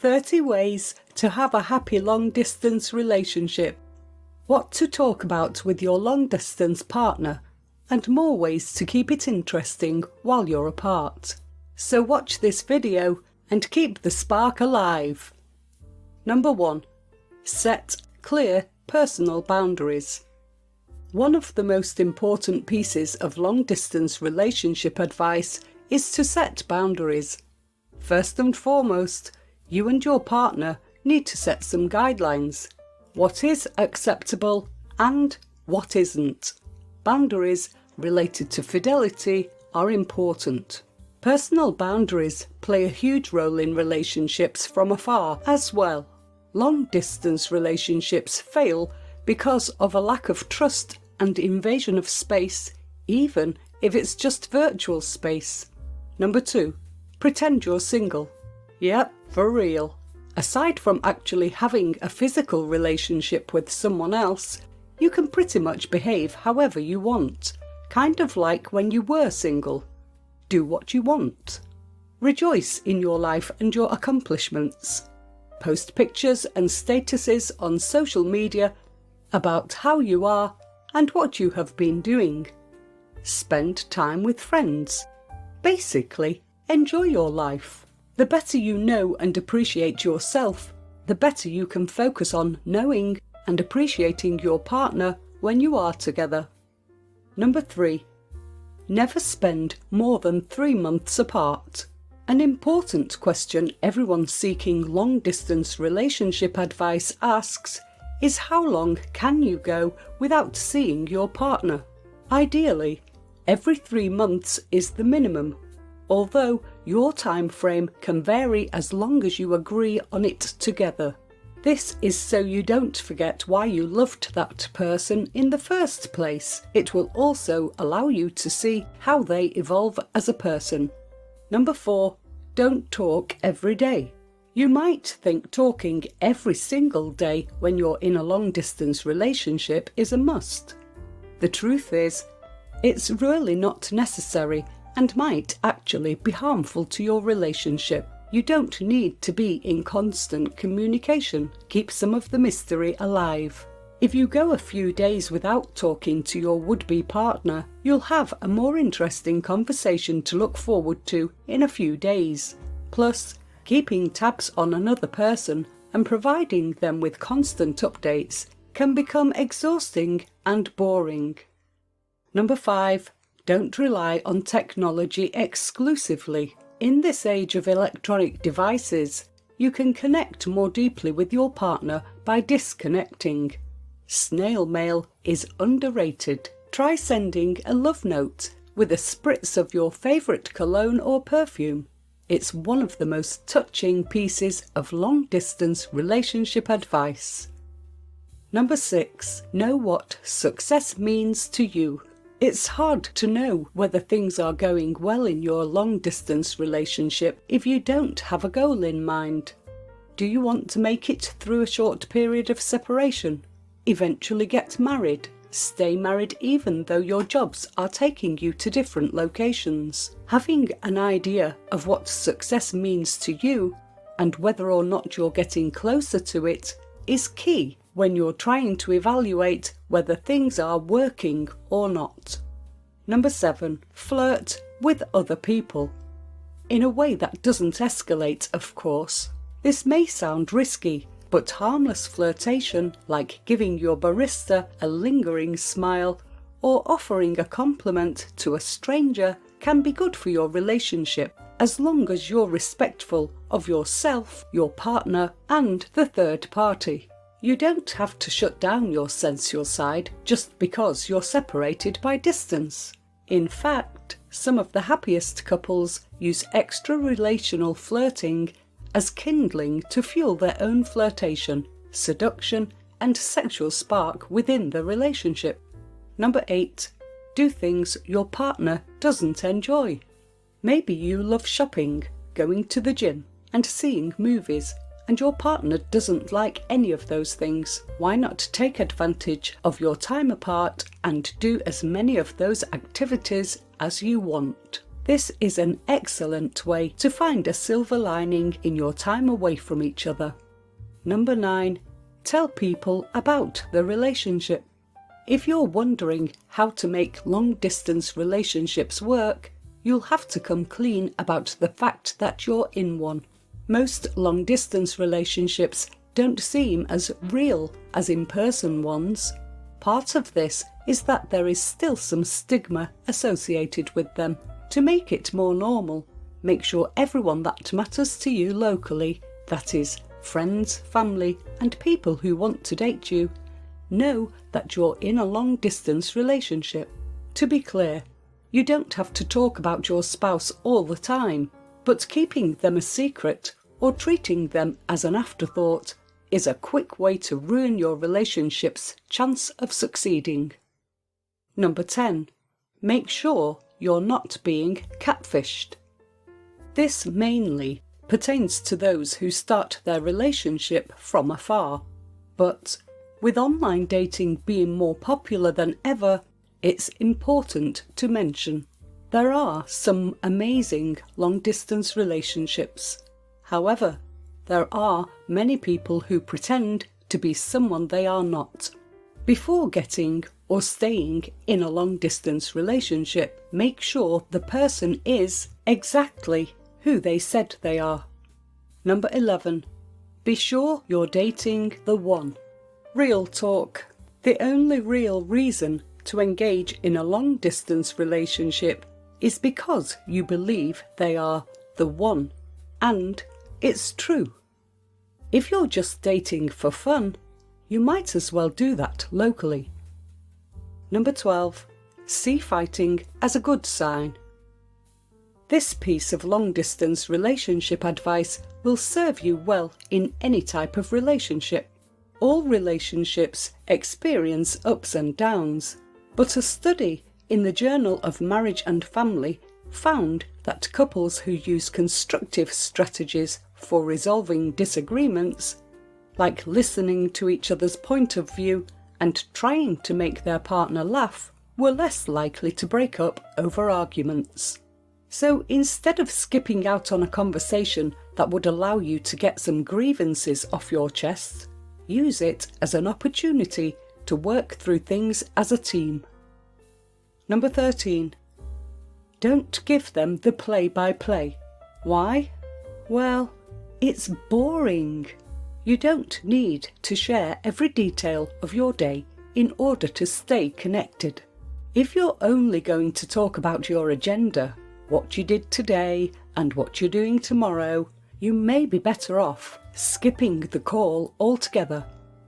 30 ways to have a happy long-distance relationship. What to talk about with your long-distance partner, and more ways to keep it interesting while you're apart. So watch this video and keep the spark alive. Number 1. Set clear personal boundaries. One of the most important pieces of long-distance relationship advice is to set boundaries. First and foremost, you and your partner need to set some guidelines. What is acceptable and what isn't. Boundaries related to fidelity are important. Personal boundaries play a huge role in relationships from afar as well. Long-distance relationships fail because of a lack of trust and invasion of space, even if it's just virtual space. Number 2. Pretend you're single. Yep, for real. Aside from actually having a physical relationship with someone else, you can pretty much behave however you want, kind of like when you were single. Do what you want. Rejoice in your life and your accomplishments. Post pictures and statuses on social media about how you are and what you have been doing. Spend time with friends. Basically, enjoy your life. The better you know and appreciate yourself, the better you can focus on knowing and appreciating your partner when you are together. Number 3. Never spend more than 3 months apart. An important question everyone seeking long-distance relationship advice asks is how long can you go without seeing your partner? Ideally, every 3 months is the minimum, although your time frame can vary as long as you agree on it together. This is so you don't forget why you loved that person in the first place. It will also allow you to see how they evolve as a person. Number 4. Don't talk every day. You might think talking every single day when you're in a long-distance relationship is a must. The truth is, it's really not necessary and might actually be harmful to your relationship. You don't need to be in constant communication. Keep some of the mystery alive. If you go a few days without talking to your would-be partner, you'll have a more interesting conversation to look forward to in a few days. Plus, keeping tabs on another person and providing them with constant updates can become exhausting and boring. Number 5. Don't rely on technology exclusively. In this age of electronic devices, you can connect more deeply with your partner by disconnecting. Snail mail is underrated. Try sending a love note with a spritz of your favourite cologne or perfume. It's one of the most touching pieces of long-distance relationship advice. Number 6. Know what success means to you. It's hard to know whether things are going well in your long-distance relationship if you don't have a goal in mind. Do you want to make it through a short period of separation? Eventually get married? Stay married even though your jobs are taking you to different locations? Having an idea of what success means to you and whether or not you're getting closer to it is key when you're trying to evaluate whether things are working or not. Number 7. Flirt with other people. In a way that doesn't escalate, of course. This may sound risky, but harmless flirtation, like giving your barista a lingering smile or offering a compliment to a stranger, can be good for your relationship as long as you're respectful of yourself, your partner, and the third party. You don't have to shut down your sensual side just because you're separated by distance. In fact, some of the happiest couples use extra-relational flirting as kindling to fuel their own flirtation, seduction, and sexual spark within the relationship. Number 8. Do things your partner doesn't enjoy. Maybe you love shopping, going to the gym, and seeing movies, and your partner doesn't like any of those things. Why not take advantage of your time apart and do as many of those activities as you want? This is an excellent way to find a silver lining in your time away from each other. Number 9. Tell people about the relationship. If you're wondering how to make long-distance relationships work, you'll have to come clean about the fact that you're in one. Most long-distance relationships don't seem as real as in-person ones. Part of this is that there is still some stigma associated with them. To make it more normal, make sure everyone that matters to you locally, that is, friends, family, and people who want to date you, know that you're in a long-distance relationship. To be clear, you don't have to talk about your spouse all the time, but keeping them a secret or treating them as an afterthought is a quick way to ruin your relationship's chance of succeeding. Number 10. Make sure you're not being catfished. This mainly pertains to those who start their relationship from afar, but with online dating being more popular than ever, it's important to mention there are some amazing long-distance relationships. However, there are many people who pretend to be someone they are not. Before getting or staying in a long-distance relationship, make sure the person is exactly who they said they are. Number 11. Be sure you're dating the one. Real talk. The only real reason to engage in a long-distance relationship is because you believe they are the one. And it's true. If you're just dating for fun, you might as well do that locally. Number 12. See fighting as a good sign. This piece of long-distance relationship advice will serve you well in any type of relationship. All relationships experience ups and downs, but a study in the Journal of Marriage and Family found that couples who use constructive strategies for resolving disagreements, like listening to each other's point of view and trying to make their partner laugh, were less likely to break up over arguments. So instead of skipping out on a conversation that would allow you to get some grievances off your chest, use it as an opportunity to work through things as a team. Number 13. Don't give them the play-by-play. Why? Well, it's boring. You don't need to share every detail of your day in order to stay connected. If you're only going to talk about your agenda, what you did today and what you're doing tomorrow, you may be better off skipping the call altogether.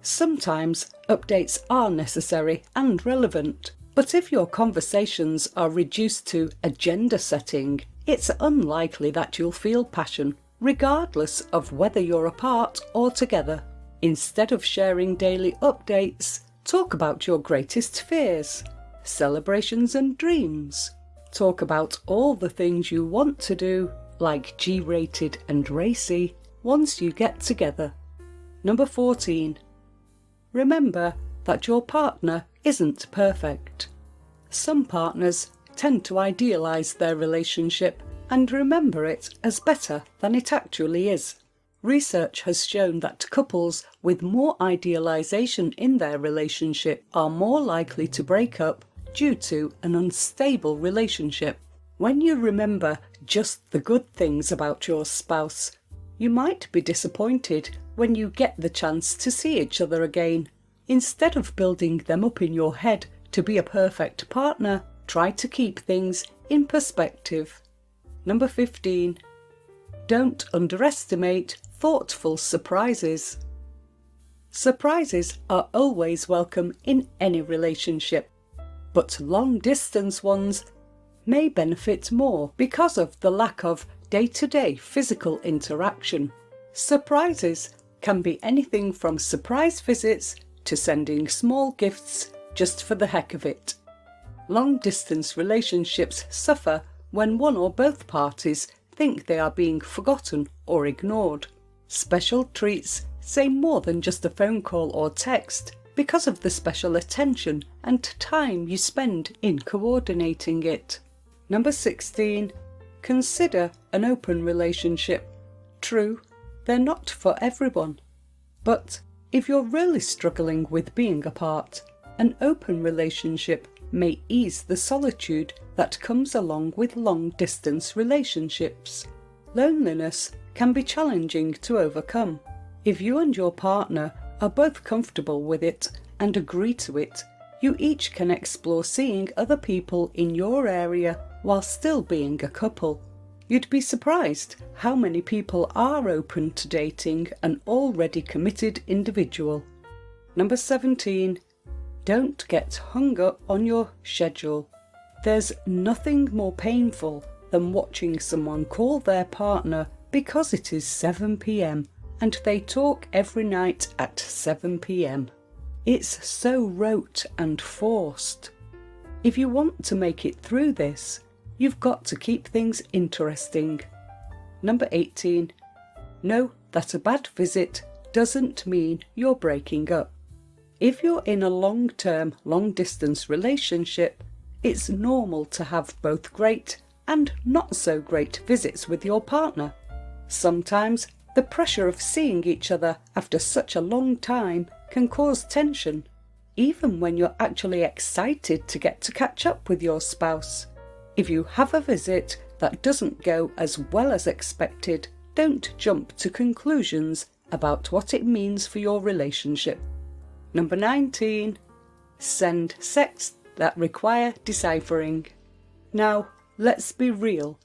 Sometimes updates are necessary and relevant, but if your conversations are reduced to agenda setting, it's unlikely that you'll feel passion, regardless of whether you're apart or together. Instead of sharing daily updates, talk about your greatest fears, celebrations and dreams. Talk about all the things you want to do, like G-rated and racy, once you get together. Number 14. Remember that your partner isn't perfect. Some partners tend to idealise their relationship and remember it as better than it actually is. Research has shown that couples with more idealisation in their relationship are more likely to break up due to an unstable relationship. When you remember just the good things about your spouse, you might be disappointed when you get the chance to see each other again. Instead of building them up in your head to be a perfect partner, try to keep things in perspective. Number 15. Don't underestimate thoughtful surprises. Surprises are always welcome in any relationship, but long-distance ones may benefit more because of the lack of day-to-day physical interaction. Surprises can be anything from surprise visits to sending small gifts just for the heck of it. Long-distance relationships suffer when one or both parties think they are being forgotten or ignored. Special treats say more than just a phone call or text because of the special attention and time you spend in coordinating it. Number 16. Consider an open relationship. True, they're not for everyone. But if you're really struggling with being apart, an open relationship may ease the solitude that comes along with long-distance relationships. Loneliness can be challenging to overcome. If you and your partner are both comfortable with it and agree to it, you each can explore seeing other people in your area while still being a couple. You'd be surprised how many people are open to dating an already committed individual. Number 17. Don't get hung up on your schedule. There's nothing more painful than watching someone call their partner because it is 7 p.m. and they talk every night at 7 p.m. It's so rote and forced. If you want to make it through this, you've got to keep things interesting. Number 18. Know that a bad visit doesn't mean you're breaking up. If you're in a long-term, long-distance relationship, it's normal to have both great and not so great visits with your partner. Sometimes the pressure of seeing each other after such a long time can cause tension, even when you're actually excited to get to catch up with your spouse. If you have a visit that doesn't go as well as expected, don't jump to conclusions about what it means for your relationship. Number 19. Send sexts that require deciphering. Now, let's be real.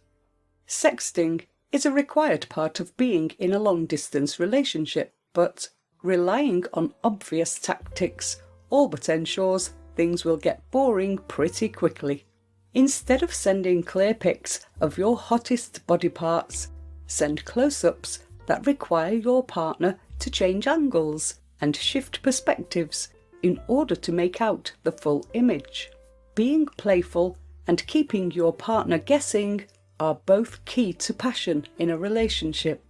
Sexting is a required part of being in a long-distance relationship, but relying on obvious tactics all but ensures things will get boring pretty quickly. Instead of sending clear pics of your hottest body parts, send close-ups that require your partner to change angles and shift perspectives in order to make out the full image. Being playful and keeping your partner guessing are both key to passion in a relationship.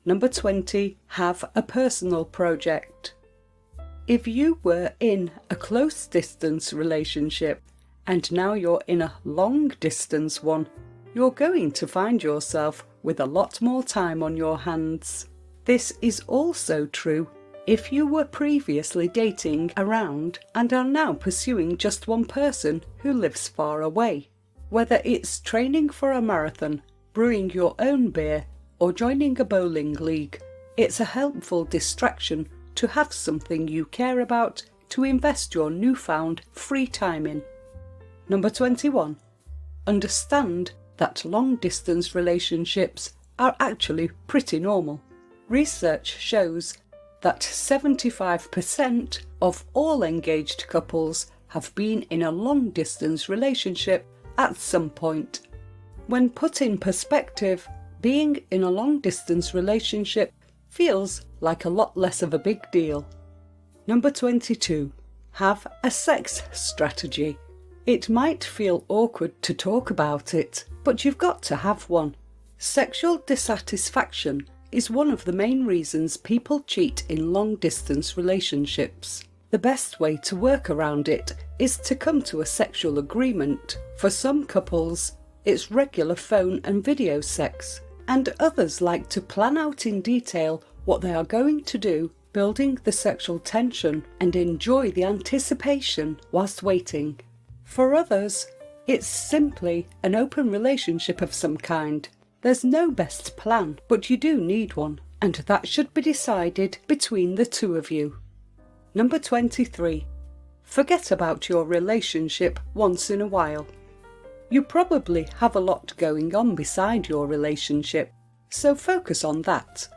Number 20. Have a personal project. If you were in a close-distance relationship and now you're in a long-distance one, you're going to find yourself with a lot more time on your hands. This is also true if you were previously dating around and are now pursuing just one person who lives far away. Whether it's training for a marathon, brewing your own beer, or joining a bowling league, it's a helpful distraction to have something you care about to invest your newfound free time in. Number 21. Understand that long-distance relationships are actually pretty normal. Research shows that 75% of all engaged couples have been in a long-distance relationship at some point. When put in perspective, being in a long-distance relationship feels like a lot less of a big deal. Number 22. Have a sex strategy. It might feel awkward to talk about it, but you've got to have one. Sexual dissatisfaction is one of the main reasons people cheat in long-distance relationships. The best way to work around it is to come to a sexual agreement. For some couples, it's regular phone and video sex, and others like to plan out in detail what they are going to do, building the sexual tension and enjoy the anticipation whilst waiting. For others, it's simply an open relationship of some kind. There's no best plan, but you do need one, and that should be decided between the two of you. Number 23. Forget about your relationship once in a while. You probably have a lot going on beside your relationship, so focus on that.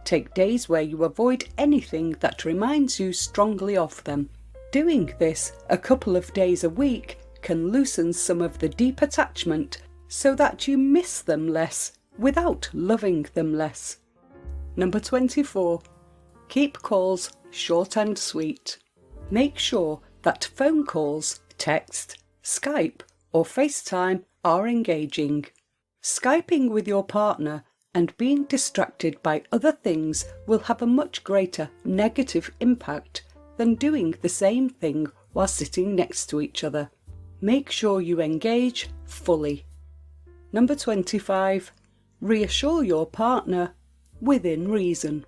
Take days where you avoid anything that reminds you strongly of them. Doing this a couple of days a week can loosen some of the deep attachment so that you miss them less without loving them less. Number 24. Keep calls short and sweet. Make sure that phone calls, text, Skype or FaceTime are engaging. Skyping with your partner and being distracted by other things will have a much greater negative impact than doing the same thing while sitting next to each other. Make sure you engage fully. Number 25. Reassure your partner within reason.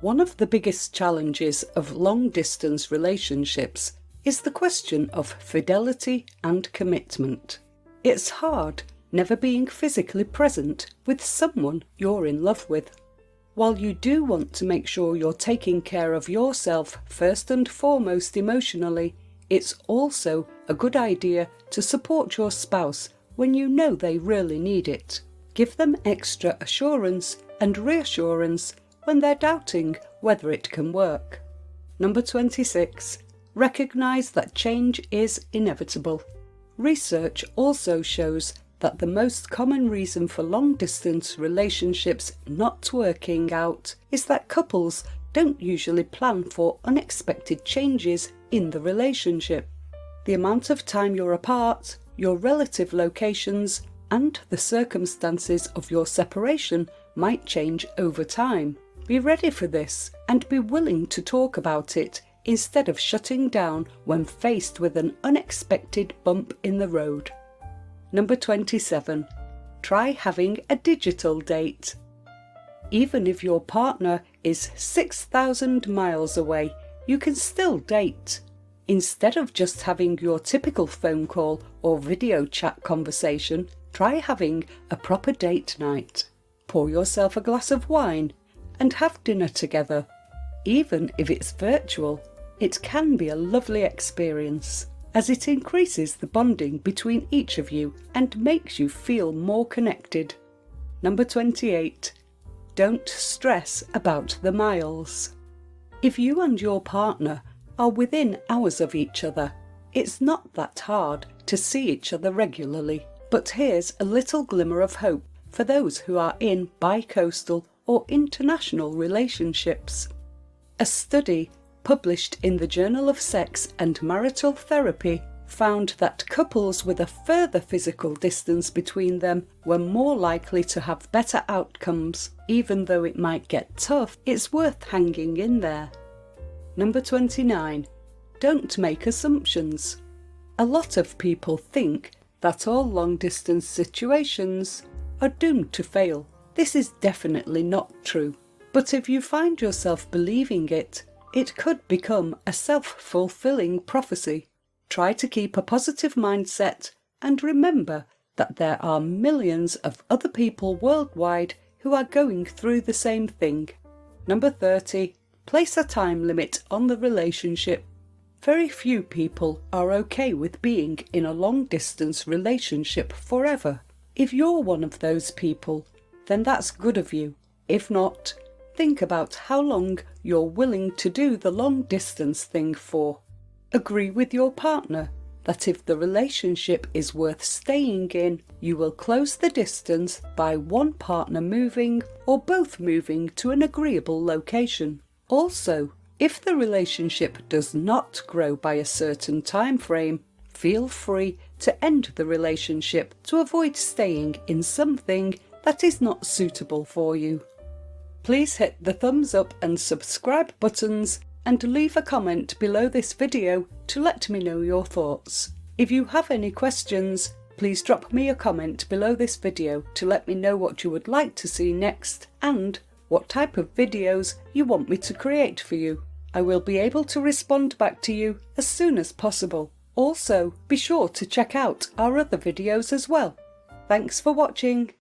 One of the biggest challenges of long-distance relationships is the question of fidelity and commitment. It's hard never being physically present with someone you're in love with. While you do want to make sure you're taking care of yourself first and foremost emotionally, it's also a good idea to support your spouse when you know they really need it. Give them extra assurance and reassurance when they're doubting whether it can work. Number 26. Recognise that change is inevitable. Research also shows that the most common reason for long-distance relationships not working out is that couples don't usually plan for unexpected changes in the relationship. The amount of time you're apart, your relative locations, and the circumstances of your separation might change over time. Be ready for this and be willing to talk about it instead of shutting down when faced with an unexpected bump in the road. Number 27. Try having a digital date. Even if your partner is 6,000 miles away, you can still date. Instead of just having your typical phone call or video chat conversation, try having a proper date night. Pour yourself a glass of wine and have dinner together. Even if it's virtual, it can be a lovely experience, as it increases the bonding between each of you and makes you feel more connected. Number 28. Don't stress about the miles. If you and your partner are within hours of each other, it's not that hard to see each other regularly. But here's a little glimmer of hope for those who are in bi-coastal or international relationships. A study published in the Journal of Sex and Marital Therapy found that couples with a further physical distance between them were more likely to have better outcomes. Even though it might get tough, it's worth hanging in there. Number 29. Don't make assumptions. A lot of people think that all long-distance situations are doomed to fail. This is definitely not true. But if you find yourself believing it, it could become a self-fulfilling prophecy. Try to keep a positive mindset and remember that there are millions of other people worldwide who are going through the same thing. Number 30. Place a time limit on the relationship. Very few people are okay with being in a long-distance relationship forever. If you're one of those people, then that's good of you. If not, think about how long you're willing to do the long-distance thing for. Agree with your partner that if the relationship is worth staying in, you will close the distance by one partner moving or both moving to an agreeable location. Also, if the relationship does not grow by a certain time frame, feel free to end the relationship to avoid staying in something that is not suitable for you. Please hit the thumbs up and subscribe buttons and leave a comment below this video to let me know your thoughts. If you have any questions, please drop me a comment below this video to let me know what you would like to see next and what type of videos you want me to create for you. I will be able to respond back to you as soon as possible. Also, be sure to check out our other videos as well. Thanks for watching.